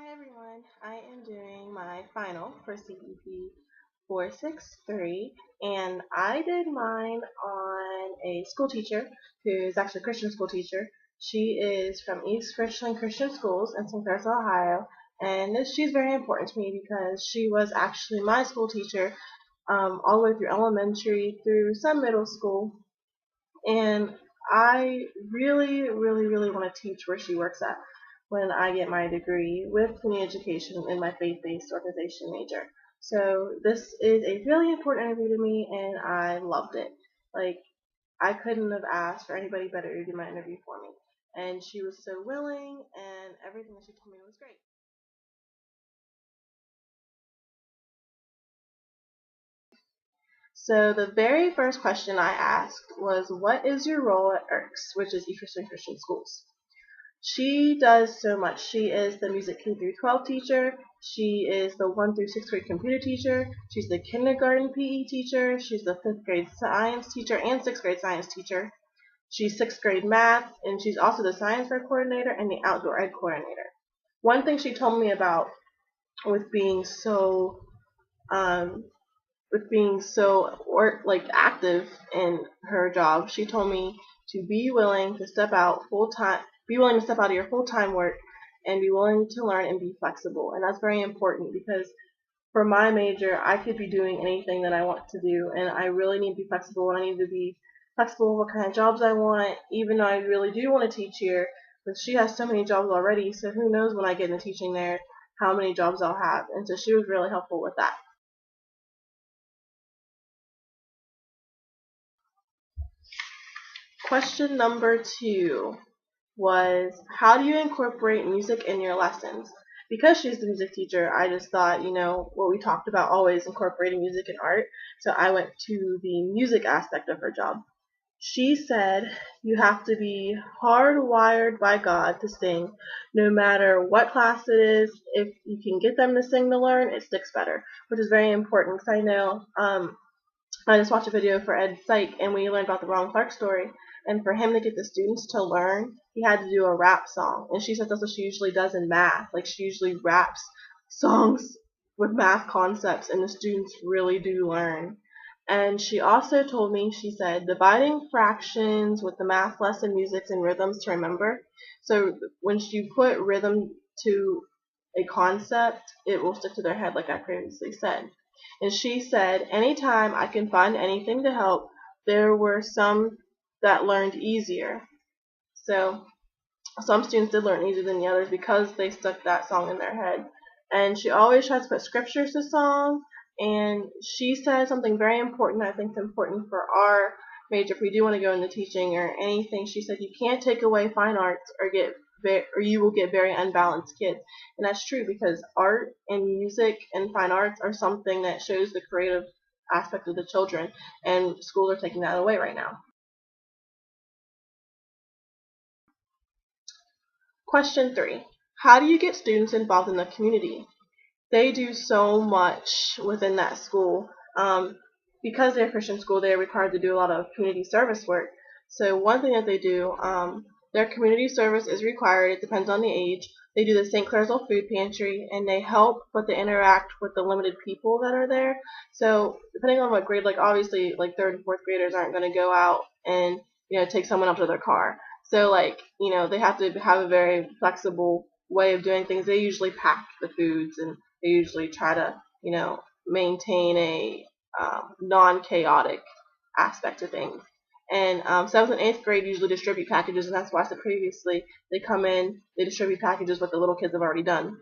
Hi everyone, I am doing my final for CEP 463 and I did mine on a school teacher who is actually a Christian school teacher. She is from East Richland Christian Schools in St. Clair, Ohio, and she's very important to me because she was actually my school teacher all the way through elementary through some middle school, and I really want to teach where she works at when I get my degree with community education in my faith-based organization major. So this is a really important interview to me, and I loved it. Like, I couldn't have asked for anybody better to do my interview for me. And she was so willing, and everything that she told me was great. So the very first question I asked was, what is your role at ERCS, which is East Richland Christian Schools? She does so much. She is the music K through 12 teacher. She is the 1 through 6th grade computer teacher. She's the kindergarten PE teacher. She's the 5th grade science teacher and 6th grade science teacher. She's 6th grade math, and she's also the science fair coordinator and the outdoor ed coordinator. One thing she told me about with being so um, active in her job, she told me to be willing to step out of your full-time work and be willing to learn and be flexible. And that's very important because for my major, I could be doing anything that I want to do, and I really need to be flexible, and I need to be flexible with what kind of jobs I want, even though I really do want to teach here. But she has so many jobs already, so who knows when I get into teaching there how many jobs I'll have. And so she was really helpful with that. Question number 2 was, how do you incorporate music in your lessons? Because she's the music teacher, I just thought, what we talked about, always incorporating music and art. So I went to the music aspect of her job. She said you have to be hardwired by God to sing, no matter what class it is. If you can get them to sing to learn, it sticks better, which is very important because I know I just watched a video for Ed Psych, and we learned about the Ron Clark story. And for him to get the students to learn, he had to do a rap song. And she said that's what she usually does in math. Like, she usually raps songs with math concepts, and the students really do learn. And she also told me, she said, dividing fractions with the math lesson, musics, and rhythms to remember. So when you put rhythm to a concept, it will stick to their head, like I previously said. And she said, anytime I can find anything to help, there were some that learned easier. So some students did learn easier than the others because they stuck that song in their head. And she always tries to put scriptures to songs. And she said something very important, I think it's important for our major if we do want to go into teaching or anything. She said you can't take away fine arts or you will get very unbalanced kids. And that's true because art and music and fine arts are something that shows the creative aspect of the children, and schools are taking that away right now. Question 3. How do you get students involved in the community? They do so much within that school. Because they're a Christian school, they're required to do a lot of community service work. So one thing that they do, their community service is required. It depends on the age. They do the St. Clairsville Food Pantry, and they help, but they interact with the limited people that are there. So depending on what grade, like obviously, like 3rd and 4th graders aren't going to go out and take someone up to their car. So they have to have a very flexible way of doing things. They usually pack the foods, and they usually try to maintain a non-chaotic aspect to things. And 7th and 8th grade usually distribute packages, and that's why I said previously they come in, they distribute packages what the little kids have already done.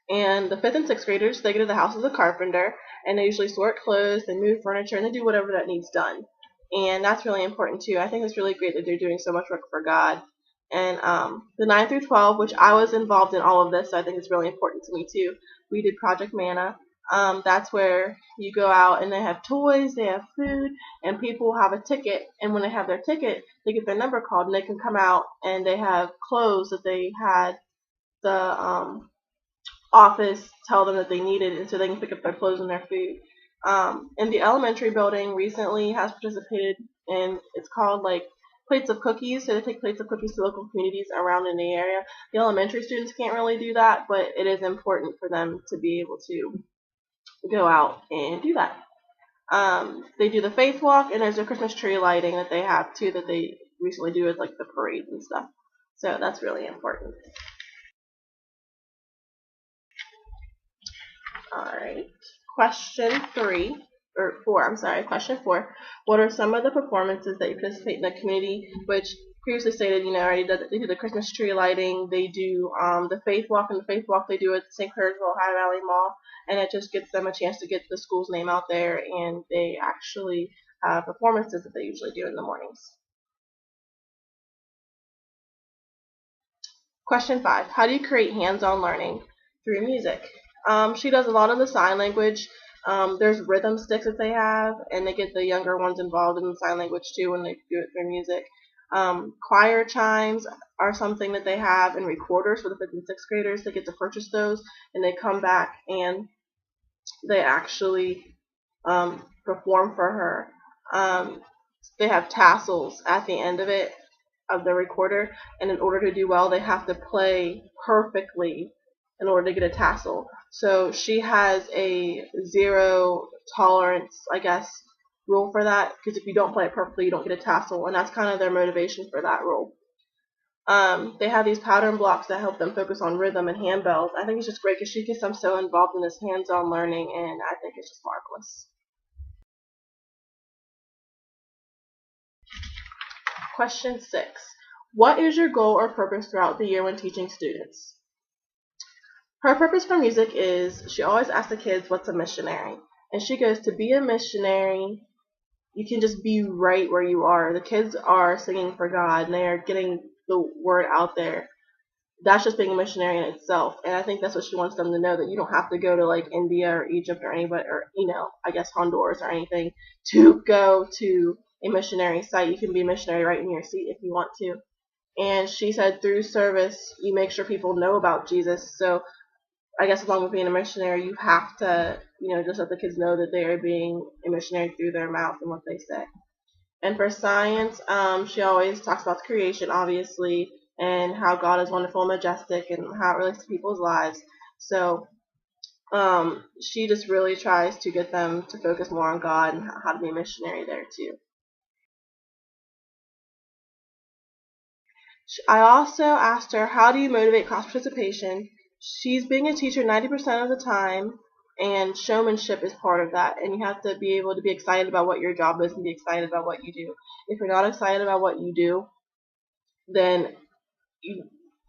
And the 5th and 6th graders, they go to the house of the carpenter, and they usually sort clothes, they move furniture, and they do whatever that needs done. And that's really important too. I think it's really great that they're doing so much work for God. And the 9 through 12, which I was involved in all of this, so I think it's really important to me too. We did Project Manna. That's where you go out and they have toys, they have food, and people have a ticket. And when they have their ticket, they get their number called, and they can come out and they have clothes that they had the office tell them that they needed, and so they can pick up their clothes and their food. And the elementary building recently has participated in, it's called plates of cookies, so they take plates of cookies to local communities around in the area. The elementary students can't really do that, but it is important for them to be able to go out and do that. They do the faith walk, and there's a Christmas tree lighting that they have too that they recently do with like the parades and stuff. So that's really important. Alright. Question 4. What are some of the performances that you participate in the community, which previously stated, already they do the Christmas tree lighting, they do the faith walk, and the faith walk they do at St. Clairsville High Valley Mall, and it just gives them a chance to get the school's name out there, and they actually have performances that they usually do in the mornings. Question 5. How do you create hands-on learning? Through music. She does a lot of the sign language. There's rhythm sticks that they have, and they get the younger ones involved in the sign language too when they do it through music. Choir chimes are something that they have, and recorders for the 5th and 6th graders. They get to purchase those, and they come back and they actually perform for her. They have tassels at the end of it, of the recorder, and in order to do well, they have to play perfectly in order to get a tassel. So she has a 0 tolerance, I guess, rule for that, because if you don't play it perfectly, you don't get a tassel, and that's kind of their motivation for that rule. They have these pattern blocks that help them focus on rhythm and handbells. I think it's just great because she gets them so involved in this hands-on learning, and I think it's just marvelous. Question 6. What is your goal or purpose throughout the year when teaching students? Her purpose for music is, she always asks the kids, what's a missionary? And she goes, to be a missionary, you can just be right where you are. The kids are singing for God, and they are getting the word out there. That's just being a missionary in itself. And I think that's what she wants them to know, that you don't have to go to like India or Egypt or anybody, or I guess Honduras or anything, to go to a missionary site. You can be a missionary right in your seat if you want to. And she said through service, you make sure people know about Jesus. So I guess along with being a missionary, you have to, just let the kids know that they are being a missionary through their mouth and what they say. And for science, she always talks about creation, obviously, and how God is wonderful and majestic, and how it relates to people's lives. So she just really tries to get them to focus more on God and how to be a missionary there too. I also asked her, how do you motivate class participation? She's being a teacher 90% of the time, and showmanship is part of that. And you have to be able to be excited about what your job is and be excited about what you do. If you're not excited about what you do, then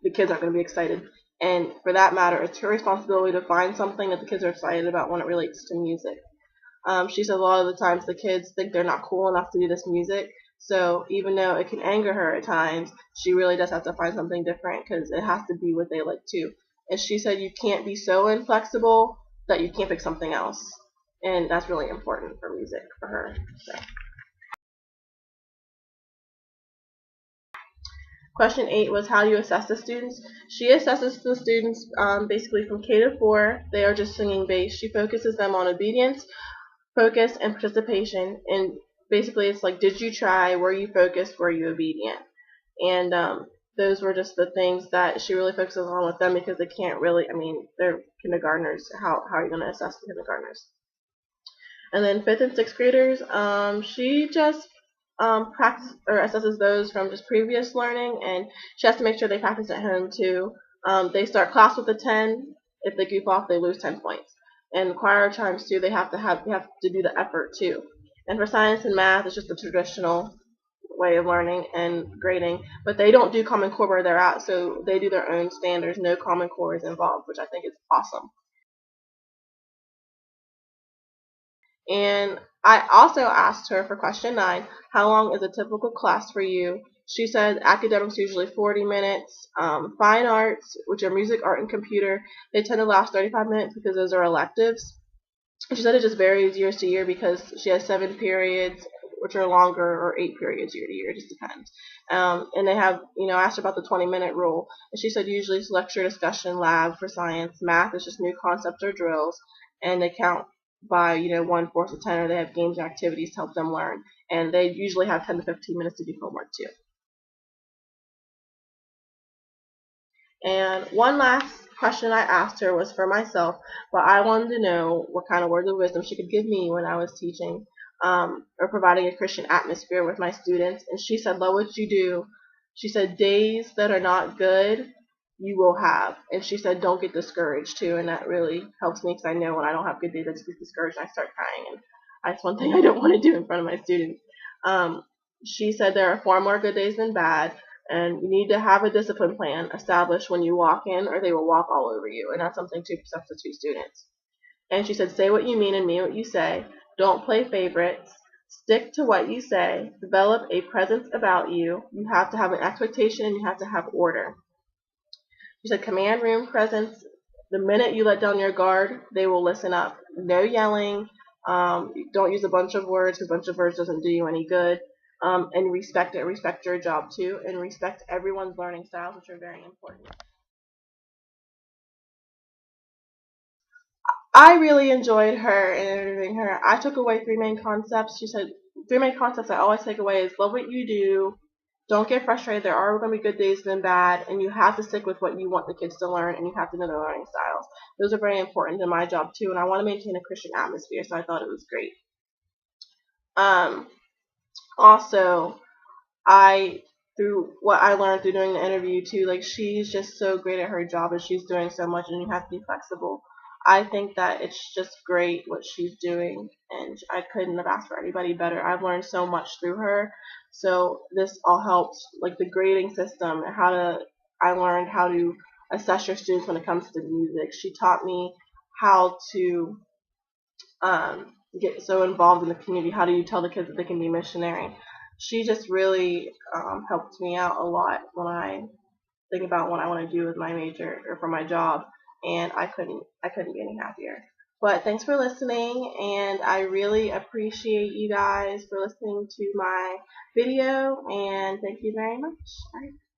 the kids aren't going to be excited. And for that matter, it's her responsibility to find something that the kids are excited about when it relates to music. She said a lot of the times the kids think they're not cool enough to do this music. So even though it can anger her at times, she really does have to find something different because it has to be what they like too. And she said you can't be so inflexible that you can't pick something else. And that's really important for music for her. So. Question 8 was, how do you assess the students? She assesses the students basically from K to 4. They are just singing bass. She focuses them on obedience, focus, and participation. And basically it's like, did you try? Were you focused? Were you obedient? And those were just the things that she really focuses on with them, because they can't really, they're kindergartners. How are you going to assess the kindergartners? And then 5th and 6th graders, she just practice or assesses those from just previous learning, and she has to make sure they practice at home too. They start class with a 10. If they goof off, they lose 10 points. And choir chimes too, they have to do the effort too. And for science and math, it's just the traditional way of learning and grading, but they don't do Common Core where they're at, so they do their own standards. No Common Core is involved, which I think is awesome. And I also asked her for question 9, how long is a typical class for you? She said academics usually 40 minutes. Fine arts, which are music, art, and computer, they tend to last 35 minutes because those are electives. She said it just varies year to year because she has 7 periods, which are longer, or 8 periods year to year. It just depends. And they have, I asked her about the 20-minute rule. And she said usually it's lecture, discussion, lab for science. Math is just new concepts or drills. And they count by, 1/4 of 10, or they have games and activities to help them learn. And they usually have 10 to 15 minutes to do homework too. And one last question I asked her was for myself, but I wanted to know what kind of words of wisdom she could give me when I was teaching, or providing a Christian atmosphere with my students. And she said, love what you do. She said, days that are not good, you will have. And she said, don't get discouraged too. And that really helps me because I know when I don't have good days, I just get discouraged and I start crying. And that's one thing I don't want to do in front of my students. Um, she said there are far more good days than bad, and you need to have a discipline plan established when you walk in, or they will walk all over you. And that's something to substitute students. And she said, say what you mean and mean what you say. Don't play favorites. Stick to what you say. Develop a presence about you. You have to have an expectation and you have to have order. She said, command room presence. The minute you let down your guard, they will listen up. No yelling. Don't use a bunch of words because a bunch of words doesn't do you any good. And respect it. Respect your job too. And respect everyone's learning styles, which are very important. I really enjoyed her and interviewing her. I took away three main concepts. She said, three main concepts I always take away is love what you do, don't get frustrated. There are going to be good days and bad, and you have to stick with what you want the kids to learn, and you have to know their learning styles. Those are very important in my job too, and I want to maintain a Christian atmosphere, so I thought it was great. Um, Also, I through what I learned through doing the interview too, like she's just so great at her job and she's doing so much and you have to be flexible. I think that it's just great what she's doing and I couldn't have asked for anybody better. I've learned so much through her. So this all helps like the grading system and I learned how to assess your students when it comes to music. She taught me how to get so involved in the community. How do you tell the kids that they can be missionary? She just really helped me out a lot when I think about what I want to do with my major or for my job, and I couldn't be any happier. But thanks for listening, and I really appreciate you guys for listening to my video, and thank you very much. Bye.